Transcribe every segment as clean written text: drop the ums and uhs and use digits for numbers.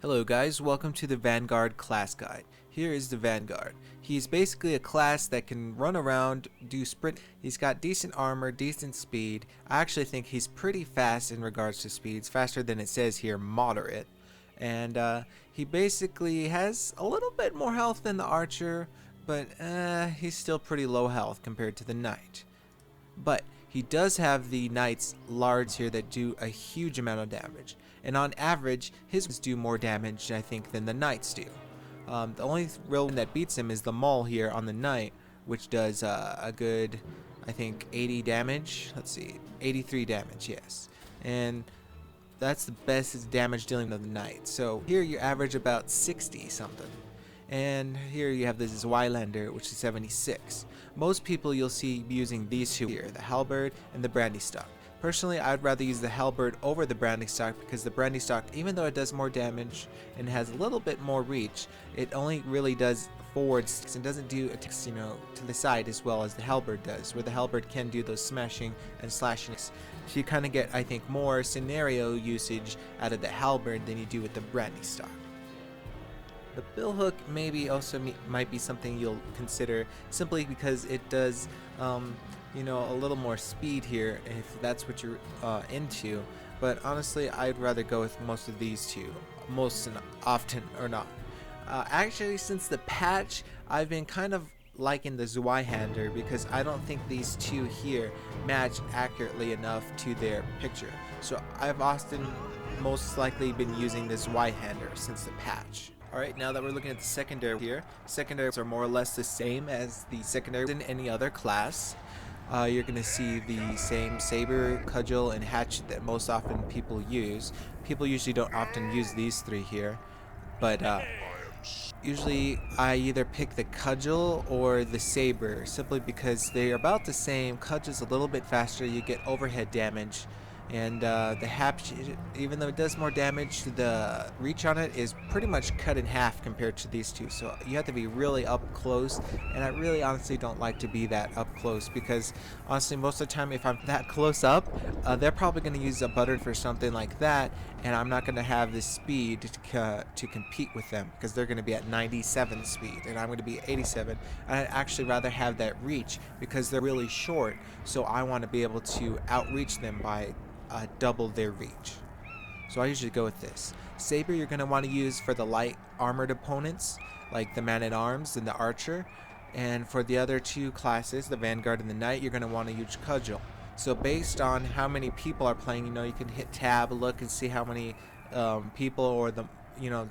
Hello guys, welcome to the Vanguard class guide. Here is the Vanguard. He's basically a class that can run around, do sprint. He's got decent armor, decent speed. I actually think he's pretty fast in regards to speeds, faster than it says here, moderate. And he basically has a little bit more health than the archer, but he's still pretty low health compared to the knight. But he does have the knight's lards here that do a huge amount of damage. And on average, his do more damage, I think, than the knights do. The only real one that beats him is the maul here on the knight, which does a good, I think, 80 damage. Let's see, 83 damage, yes. And that's the best damage dealing of the knight. So here you average about 60 something. And here you have this Zweilander, which is 76. Most people you'll see using these two here, the halberd and the brandy stock. Personally, I'd rather use the halberd over the brandy stock because the brandy stock, even though it does more damage and has a little bit more reach, it only really does forwards and doesn't do attacks, to the side as well as the halberd does, where the halberd can do those smashing and slashing. So you kind of get, I think, more scenario usage out of the halberd than you do with the brandy stock. The billhook maybe also might be something you'll consider simply because it does a little more speed here if that's what you're into, but honestly I'd rather go with most of these two, most and often or not. Actually, since the patch, I've been kind of liking the Zweihander because I don't think these two here match accurately enough to their picture, so I've often most likely been using the Zweihander since the patch. Alright, now that we're looking at the secondary here, secondaries are more or less the same as the secondary in any other class. You're going to see the same saber, cudgel, and hatchet that most often people use. People usually don't often use these three here, but usually I either pick the cudgel or the saber simply because they're about the same. Cudgel's a little bit faster, you get overhead damage, and the hatchet, even though it does more damage, the reach on it is pretty much cut in half compared to these two, so you have to be really up close, and I really honestly don't like to be that up close because honestly most of the time if I'm that close up, they're probably going to use a butter for something like that, and I'm not going to have the speed to compete with them because they're going to be at 97 speed and I'm going to be 87. I'd actually rather have that reach because they're really short, so I want to be able to outreach them by double their reach. So I usually go with this. Saber you're going to want to use for the light armored opponents like the man-at-arms and the archer, and for the other two classes, the Vanguard and the Knight, you're going to want to use cudgel. So based on how many people are playing, you can hit tab, look and see how many people, or the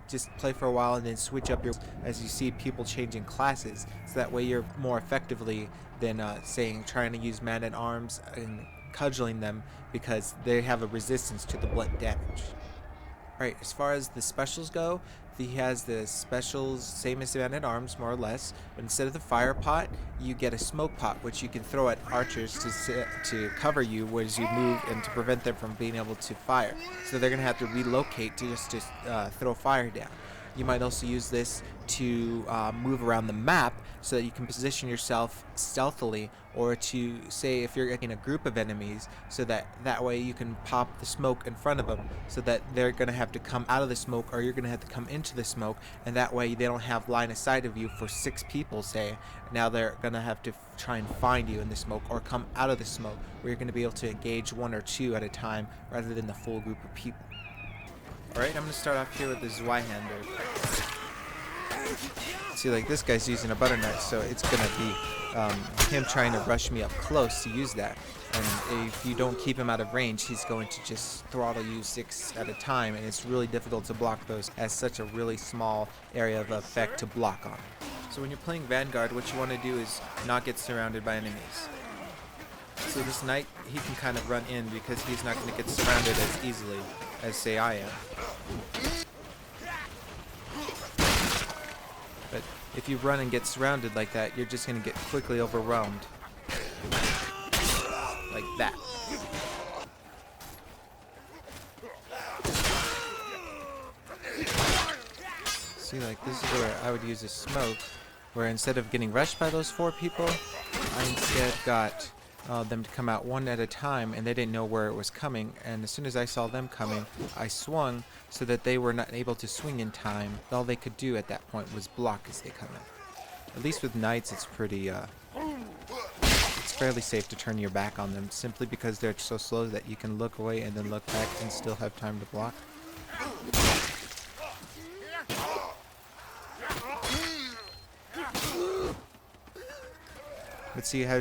just play for a while and then switch up your as you see people changing classes, so that way you're more effectively than trying to use man-at-arms and cudgeling them because they have a resistance to the blunt damage. Alright, as far as the specials go, he has the specials same as the man-at-arms more or less, but instead of the fire pot you get a smoke pot which you can throw at archers to cover you as you move and to prevent them from being able to fire, so they're gonna have to relocate to just throw fire down. You might also use this to move around the map so that you can position yourself stealthily, or to say if you're in a group of enemies, so that way you can pop the smoke in front of them so that they're going to have to come out of the smoke or you're going to have to come into the smoke, and that way they don't have line of sight of you for 6 people, say. Now they're going to have to try and find you in the smoke or come out of the smoke, where you're going to be able to engage 1 or 2 at a time rather than the full group of people. Alright, I'm going to start off here with the Zweihander. See, like this guy's using a butter knife, so it's going to be him trying to rush me up close to use that. And if you don't keep him out of range, he's going to just throttle you 6 at a time, and it's really difficult to block those as such a really small area of effect to block on. So when you're playing Vanguard, what you want to do is not get surrounded by enemies. So this knight, he can kind of run in because he's not going to get surrounded as easily as, say, I am. But if you run and get surrounded like that, you're just going to get quickly overwhelmed. Like that. See, like this is where I would use a smoke, where instead of getting rushed by those 4 people, I instead got them to come out one at a time, and they didn't know where it was coming. And as soon as I saw them coming, I swung so that they were not able to swing in time. All they could do at that point was block as they come in. At least with knights, it's pretty, it's fairly safe to turn your back on them, simply because they're so slow that you can look away and then look back and still have time to block. But see how,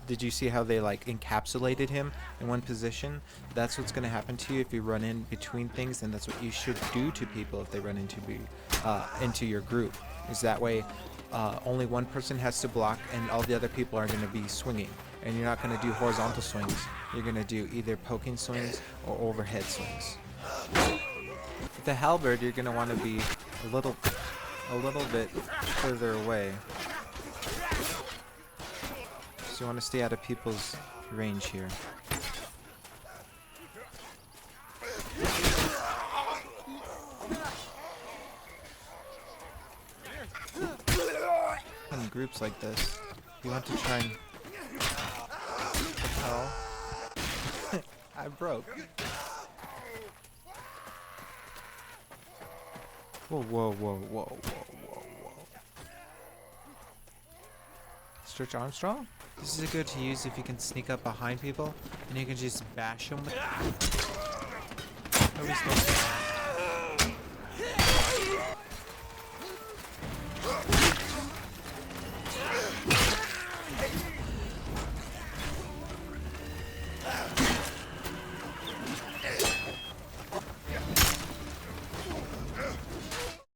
did you see how they like encapsulated him in one position? That's what's going to happen to you if you run in between things, and that's what you should do to people if they run into your group. Is that way only one person has to block and all the other people are going to be swinging. And you're not going to do horizontal swings. You're going to do either poking swings or overhead swings. With the halberd, you're going to want to be a little bit further away. So you want to stay out of people's range here. In groups like this, you want to try and propel. I broke. Whoa, whoa, whoa, whoa, whoa, whoa, whoa. Stretch Armstrong? This is good to use if you can sneak up behind people and you can just bash them with nobody's supposed to.